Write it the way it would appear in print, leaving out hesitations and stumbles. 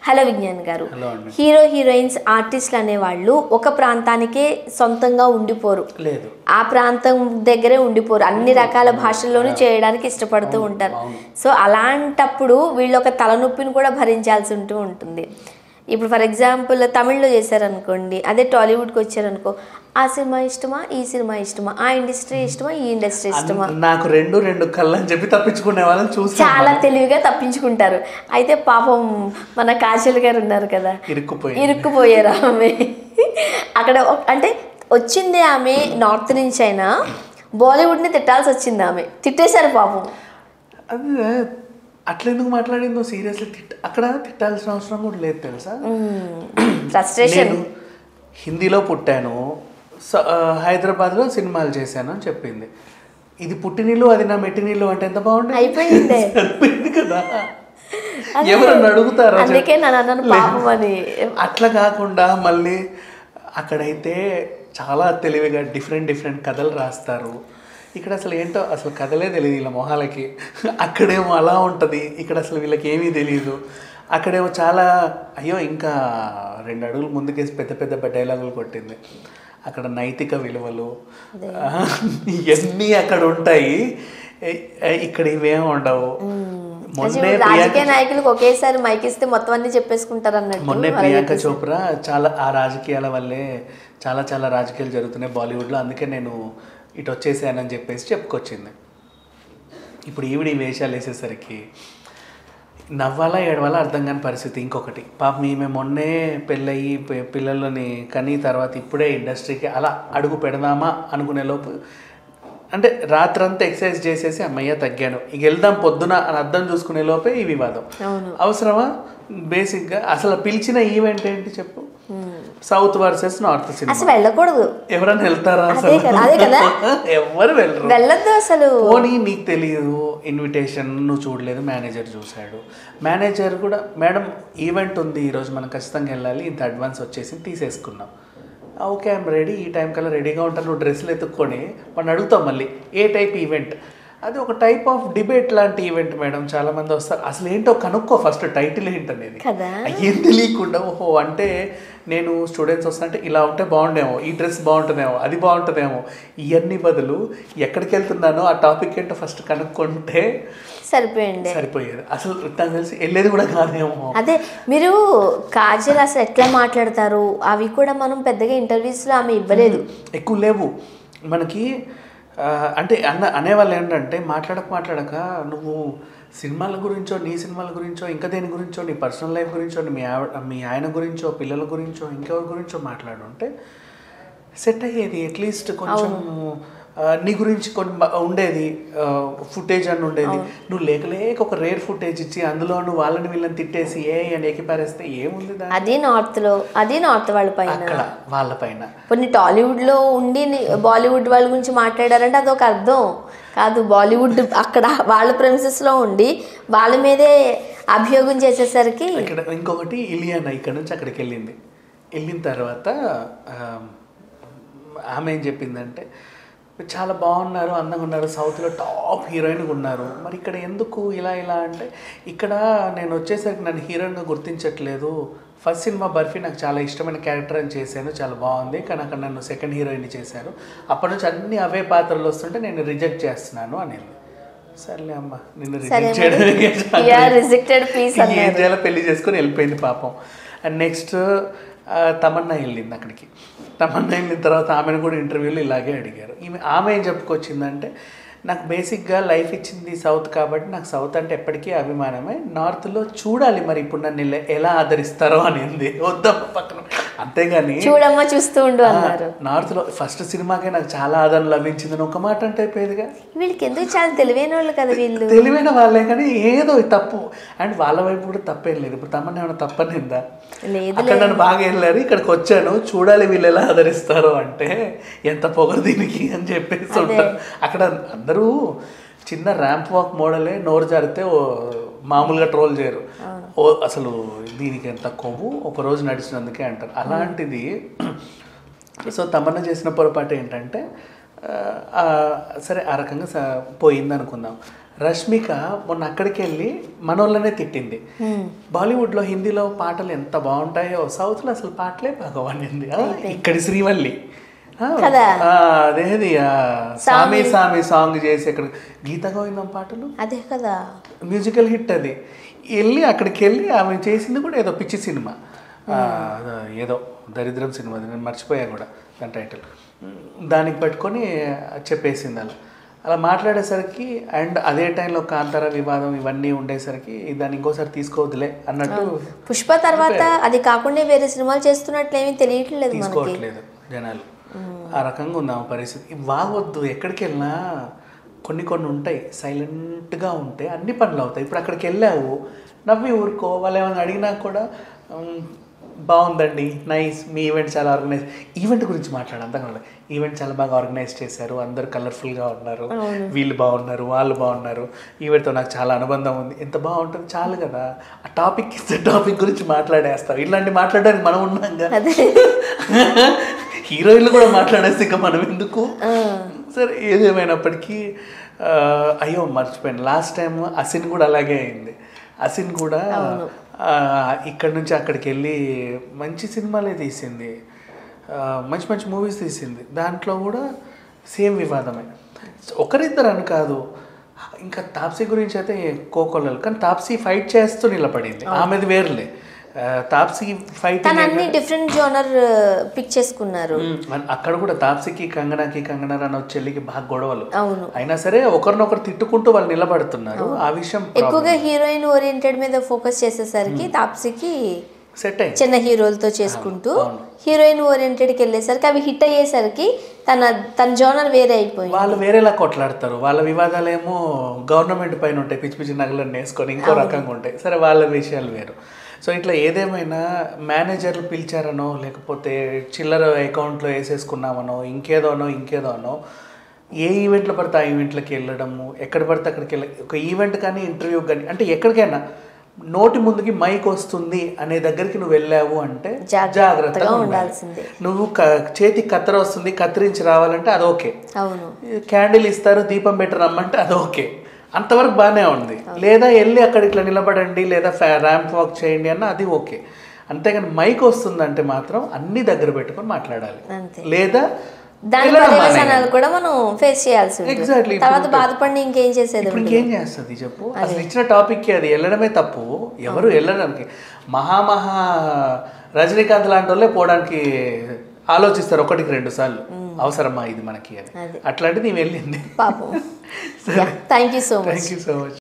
Hello Vignan గారు, hello అండి. Hero heroines ఆర్టిస్టులు అనేవాళ్ళు ఒక ప్రాంతానికే సొంతంగా ఉండిపోరు, లేదు ఆ ప్రాంతం దగ్గరే ఉండిపోరు, అన్ని రకాల భాషల్లోనూ చేయడానికి ఇష్టపడుతూ ఉంటారు. సో అలాంటప్పుడు వీళ్ళు ఒక తలనొప్పిని కూడా భరించాల్సి ఉంటుంది. ఇప్పుడు ఫర్ ఎగ్జాంపుల్ తమిళ్లో చేశారనుకోండి, అదే టాలీవుడ్కి వచ్చారనుకో, ఆ సినిమా ఇష్టమా, ఈ సినిమా ఇష్టమా, ఆ ఇండస్ట్రీ ఇష్టమా, ఈ ఇండస్ట్రీ ఇష్టమా, నాకు రెండు కళ్ళు అని చెప్పి తప్పించుకునే వాళ్ళని చూసి చాలా తెలివిగా తప్పించుకుంటారు. అయితే పాపం మన కాజల్ గారు ఉన్నారు కదా, ఇరుక్కుపోయారు ఆమె. అక్కడ అంటే వచ్చింది ఆమె నార్త్ నుంచి అయినా బాలీవుడ్ని తిట్టాల్సి వచ్చింది, ఆమె తిట్టేశారు పాపం. అదే అట్లా ఎందుకు మాట్లాడిందో సీరియస్లీ అక్కడ తిట్టాల్సిన అవసరం కూడా లేదు తెలుసా. ఫ్రస్ట్రేషన్. హిందీలో పుట్టాను, హైదరాబాద్లో సినిమాలు చేశాను అని చెప్పింది. ఇది పుట్టినీళ్ళు, అది నా మెట్టినీళ్ళు అంటే ఎంత బాగుంటుంది. అయిపోయింది కదా. ఎవరన్నా అడుగుతారా? అందుకే నన్ను పాపం అని. అట్లా కాకుండా మళ్ళీ అక్కడైతే చాలా తెలివిగా డిఫరెంట్ కథలు రాస్తారు. ఇక్కడ అసలు ఏంటో అసలు కథలే తెలియదు వీళ్ళ మొహాలకి. అక్కడేమో అలా ఉంటుంది, ఇక్కడ అసలు వీళ్ళకి ఏమీ తెలియదు. అక్కడేమో చాలా అయ్యో ఇంకా 2 అడుగులు ముందుకేసి పెద్ద డైలాగులు కొట్టింది. అక్కడ నైతిక విలువలు ఇవన్నీ అక్కడ ఉంటాయి, ఇక్కడ ఇవేం ఉండవు. రాజకీయ నాయకులకు ఒకేసారి మైక్ ఇస్తే మొత్తం అన్ని చెప్పేసుకుంటారు అన్నట్టు. మొన్నే ప్రియాంక చోప్రా చాలా ఆ రాజకీయాల వల్లే చాలా రాజకీయాలు జరుగుతున్నాయి బాలీవుడ్లో, అందుకే నేను ఇటు వచ్చేసానని చెప్పేసి చెప్పుకొచ్చింది. ఇప్పుడు ఈవిడ వేషాలు వేసేసరికి నవ్వాలా ఏడవాలా అర్థం కాని పరిస్థితి. ఇంకొకటి పాపం ఈమె మొన్నే పెళ్ళయి పిల్లలని కని తర్వాత ఇప్పుడే ఇండస్ట్రీకి అలా అడుగు పెడదామా అనుకునే లోపు, అంటే రాత్రంతా ఎక్సర్సైజ్ చేసేసి అమ్మయ్య తగ్గాను, ఇక వెళ్దాం పొద్దున అని అర్థం చూసుకునే లోపే ఈ వివాదం. అవసరమా? బేసిక్గా అసలు పిలిచిన ఈవెంట్ ఏంటి చెప్పు? South versus north cinema. అసలు వెళ్ళకూడదు. ఎవరైనా వెళ్తారా? అసలు ఎవరు వెళ్ళదు అసలు. పోనీ నీకు తెలియదు, ఇన్విటేషన్ నువ్వు చూడలేదు, మేనేజర్ చూశాడు. మేనేజర్ కూడా మేడం ఈవెంట్ ఉంది ఈరోజు, మనం ఖచ్చితంగా వెళ్ళాలి, ఇంత అడ్వాన్స్ వచ్చేసి తీసేసుకున్నాం. ఓకే ఐఎమ్ రెడీ, ఈ టైం కల్లా రెడీగా ఉంటాను. నువ్వు డ్రెస్సులు ఎత్తుక్కొని మనం అడుగుతాం మళ్ళీ ఏ టైప్ ఈవెంట్. అది ఒక టైప్ ఆఫ్ డిబేట్ లాంటి ఈవెంట్ మేడం, చాలా మంది వస్తారు. అసలు ఏంటో కనుక్కో ఫస్ట్, టైటిల్ ఏంటనేది ఏం తెలియకుండా. ఓహో అంటే నేను స్టూడెంట్స్ వస్తానంటే ఇలా ఉంటే బాగుండేమో, ఈ డ్రెస్ బాగుంటుందేమో, అది బాగుంటుందేమో, ఇవన్నీ బదులు ఎక్కడికి వెళ్తున్నానో ఆ టాపిక్ ఏంటో ఫస్ట్ కనుక్కుంటే సరిపోయేది. అసలు నాకు తెలిసి వెళ్ళేది కూడా కాదేమో. అదే మీరు కాజల్ అసలు ఎట్లా మాట్లాడతారు అవి కూడా మనం పెద్దగా ఇంటర్వ్యూస్లో ఆమె ఇవ్వలేదు, ఎక్కువ లేవు మనకి. అంటే అనేవాళ్ళు ఏంటంటే మాట్లాడక నువ్వు సినిమాల గురించో, నీ సినిమాల గురించో, ఇంకా దేని గురించో, నీ పర్సనల్ లైఫ్ గురించో, మీ ఆయన గురించో, పిల్లల గురించో, ఇంకెవరి గురించో మాట్లాడుంటే సెట్ అయ్యేది. అట్లీస్ట్ కొంచెం నీ గురించి కొన్ని ఉండేది, ఫుటేజ్ అని ఉండేది. నువ్వు లేక ఒక రేర్ ఫుటేజ్ ఇచ్చి అందులో నువ్వు వాళ్ళని వీళ్ళని తిట్టేసి అని ఎక్కిపారేస్తే ఏముంది? అది నార్త్ వాళ్ళ పైన కొన్ని టాలీవుడ్ లో ఉండి బాలీవుడ్ వాళ్ళ గురించి మాట్లాడారంటే అదొక అర్థం కాదు. బాలీవుడ్ అక్కడ వాళ్ళ ప్రెమిసెస్ లో ఉండి వాళ్ళ మీదే అభియోగం చేసేసరికి. ఇక్కడ ఇంకొకటి ఇలియానా ఇక్కడ నుంచి అక్కడికి వెళ్ళిన తర్వాత ఆమె ఏం చెప్పిందంటే, చాలా బాగున్నారు, అందంగా ఉన్నారు, సౌత్లో టాప్ హీరోయిన్గా ఉన్నారు, మరి ఇక్కడ ఎందుకు ఇలా అంటే, ఇక్కడ నేను వచ్చేసరికి నన్ను హీరోయిన్గా గుర్తించట్లేదు. ఫస్ట్ సినిమా బర్ఫీ నాకు చాలా ఇష్టమైన క్యారెక్టర్ అని చేశాను, చాలా బాగుంది, కానీ అక్కడ నన్ను సెకండ్ హీరోయిన్ చేశారు. అప్పటి నుంచి అన్ని అవే పాత్రలు వస్తుంటే నేను రిజెక్ట్ చేస్తున్నాను అనేది. సర్లే అమ్మ, నిన్ను రిజెక్ట్ చేయడం ఏం చేయాలో పెళ్లి చేసుకొని వెళ్ళిపోయింది పాపం. అండ్ నెక్స్ట్ తమన్నా వెళ్ళింది అక్కడికి. తమన్నా వెళ్ళిన తర్వాత ఆమెను కూడా ఇంటర్వ్యూలో ఇలాగే అడిగారు. ఆమె ఏం చెప్పుకొచ్చిందంటే, నాకు బేసిక్గా లైఫ్ ఇచ్చింది సౌత్ కాబట్టి నాకు సౌత్ అంటే ఎప్పటికీ అభిమానమే, నార్త్లో చూడాలి మరి ఇప్పుడు నన్ను ఎలా ఆదరిస్తారో అనేది. వద్దమ్మ పక్కన, అంతేగాని చూడమ్మా చూస్తూ ఉండు అన్నారు. నార్త్లో ఫస్ట్ సినిమాకే నాకు చాలా ఆదరణ లభించిందని ఒక మాట అంటే అయిపోయేదిగా. వీళ్ళకి ఎందుకు చాలా తెలివైన వాళ్ళు కదా, వీళ్ళు తెలివైన వాళ్ళే, కానీ ఏదో తప్పు. అండ్ వాళ్ళ వైపు కూడా తప్పేం లేదు. ఇప్పుడు తమన్నా ఏమైనా తప్పనిందా? అక్కడ నన్ను బాగా వెళ్ళారు, ఇక్కడికి వచ్చాను, చూడాలి వీళ్ళు ఎలా ఆదరిస్తారో అంటే ఎంత పొగరు దీనికి అని చెప్పేసి ఉంటారు. అక్కడ అందరూ చిన్న ర్యాంప్ వాక్ మోడలే, నోరు జారితే మామూలుగా ట్రోల్ చేయరు. అసలు దీనికి ఎంత కొవ్వు, ఒకరోజు నడిచినందుకే అంటారు. అలాంటిది. సో తమన్నా చేసిన పొరపాటు ఏంటంటే, సరే ఆ రకంగా పోయింది అనుకుందాం. రష్మిక మొన్న అక్కడికి వెళ్ళి మనోళ్ళనే తిట్టింది. బాలీవుడ్లో హిందీలో పాటలు ఎంత బాగుంటాయో సౌత్లో అసలు పాటలే బాగోనింది. ఇక్కడి శ్రీవల్లి అదేది సామి సామి సాంగ్ చేసి అక్కడ గీత గోవిందం పాటలు అదే కదా మ్యూజికల్ హిట్. అది వెళ్ళి అక్కడికి వెళ్ళి ఆమె చేసింది కూడా ఏదో పిచ్చి సినిమా, ఏదో దరిద్రం సినిమా, నేను మర్చిపోయా కూడా దాని టైటిల్. దానికి పట్టుకొని చెప్పేసింది అలా మాట్లాడేసరికి. అండ్ అదే టైంలో కాంతార వివాదం ఇవన్నీ ఉండేసరికి దాన్ని ఇంకోసారి తీసుకోవద్దులే అన్నట్టు. పుష్ప తర్వాత అది కాకుండా వేరే సినిమాలు చేస్తున్నట్లేమీ తెలియట్లేదు, తీసుకోవట్లేదు జనాలు. ఆ రకంగా ఉంది ఆమె పరిస్థితి. వాగొద్దు, ఎక్కడికి వెళ్ళినా కొన్ని ఉంటాయి సైలెంట్గా ఉంటే అన్ని పనులు అవుతాయి. ఇప్పుడు అక్కడికి వెళ్ళావు నవ్వి ఊరుకో, వాళ్ళు ఏమైనా అడిగినా కూడా బాగుందండి, నైస్, మీ ఈవెంట్ చాలా ఆర్గనైజ్. ఈవెంట్ గురించి మాట్లాడంతా కదా, ఈవెంట్ చాలా బాగా ఆర్గనైజ్ చేశారు, అందరు కలర్ఫుల్గా ఉన్నారు, వీళ్ళు బాగున్నారు, వాళ్ళు బాగున్నారు, ఈవెంట్తో నాకు చాలా అనుబంధం ఉంది, ఎంత బాగుంటుంది చాలు కదా. ఆ టాపిక్ ఇస్తే టాపిక్ గురించి మాట్లాడేస్తాం. ఇలాంటి మాట్లాడడానికి మనం ఉన్నాం కదా, హీరోయిన్లు కూడా మాట్లాడేస్తే ఇక మనం ఎందుకు. సరే ఏదేమైనప్పటికీ అయ్యో మర్చిపోయాను, లాస్ట్ టైం అసిన్ కూడా అలాగే అయింది. అసిన్ కూడా ఇక్కడ నుంచి అక్కడికి వెళ్ళి మంచి సినిమాలే తీసింది, మంచి మంచి మూవీస్ తీసింది. దాంట్లో కూడా సేమ్ వివాదమే, ఒకరిద్దరు అని కాదు. ఇంకా తాప్సీ గురించి అయితే కోకొల్లలు, కానీ తాప్సీ ఫైట్ చేస్తూ నిలబడింది, ఆమెది వేరులే. తాప్సీ ఫైట్ అన్ని డిఫరెంట్ జోనర్ పిక్ చేసుకున్నారు. అక్కడ కూడా తాప్సీకి కంగనా రనౌత్ చెల్లికి బాగా గొడవలు అయినా సరే ఒకరినొకరు తిట్టుకుంటూ వాళ్ళు నిలబడుతున్నారు. ఆ విషయం ఎక్కువగా హీరోయిన్ ఓరియంటెడ్ మీద ఫోకస్ చేసేసరికి తాప్సీకి సెట్ అయ్యి చిన్న హీరోలతో చేసుకుంటూ హీరోయిన్ ఓరియంటెడ్కి వెళ్ళేసరికి అవి హిట్ అయ్యేసరికి తన జోనర్ వేరే అయిపోయింది. వాళ్ళు వేరేలా కొట్లాడతారు, వాళ్ళ వివాదాలు ఏమో గవర్నమెంట్ పైన ఉంటాయి, పిచ్చి పిచ్చి నగలను వేసుకొని ఇంకో రకంగా ఉంటాయి. సరే వాళ్ళ విషయాలు వేరు. సో ఇట్లా ఏదేమైనా మేనేజర్లు పిలిచారనో లేకపోతే చిల్లర అకౌంట్లో వేసేసుకున్నామనో ఇంకేదోనో ఏ ఈవెంట్లో పడితే ఆ ఈవెంట్లకి వెళ్ళడము, ఎక్కడ పడితే అక్కడికి ఒక ఈవెంట్ కానీ ఇంటర్వ్యూ కానీ, అంటే ఎక్కడికైనా నోటి ముందుకి మైక్ వస్తుంది అనే దగ్గరికి నువ్వు వెళ్ళావు అంటే జాగ్రత్తగా ఉండాల్సిందే. నువ్వు చేతికి కత్తెర వస్తుంది కత్తిరించి రావాలంటే అది ఓకే, క్యాండిల్ ఇస్తారు దీపం పెట్టి రమ్మంటే అది ఓకే, అంతవరకు బాగానే ఉంది. లేదా వెళ్ళి అక్కడ ఇట్లా నిలబడండి లేదా ర్యాంప్ వాక్ చేయండి అన్న అది ఓకే. అంతేగాని మైక్ వస్తుందంటే మాత్రం అన్ని దగ్గర పెట్టుకొని మాట్లాడాలి, లేదా దాని పర్యవసానాలు కూడా మనం ఫేస్ చేయాల్సి ఉంటుంది. తర్వాత బాధపడి ఇంకేం చేసేది, ఇంకేం చేస్తుంది చెప్పు. అసలు ఇచ్చిన టాపిక్కి అది వెళ్ళడమే తప్పు. ఎవరు వెళ్ళడానికి రజనీకాంత్ లాంటి వాళ్ళే పోవడానికి ఆలోచిస్తారు 1-2 సార్లు, అవసరమా ఇది మనకి అని. అట్లాంటిది వెళ్ళింది. పాపం. Thank you so much.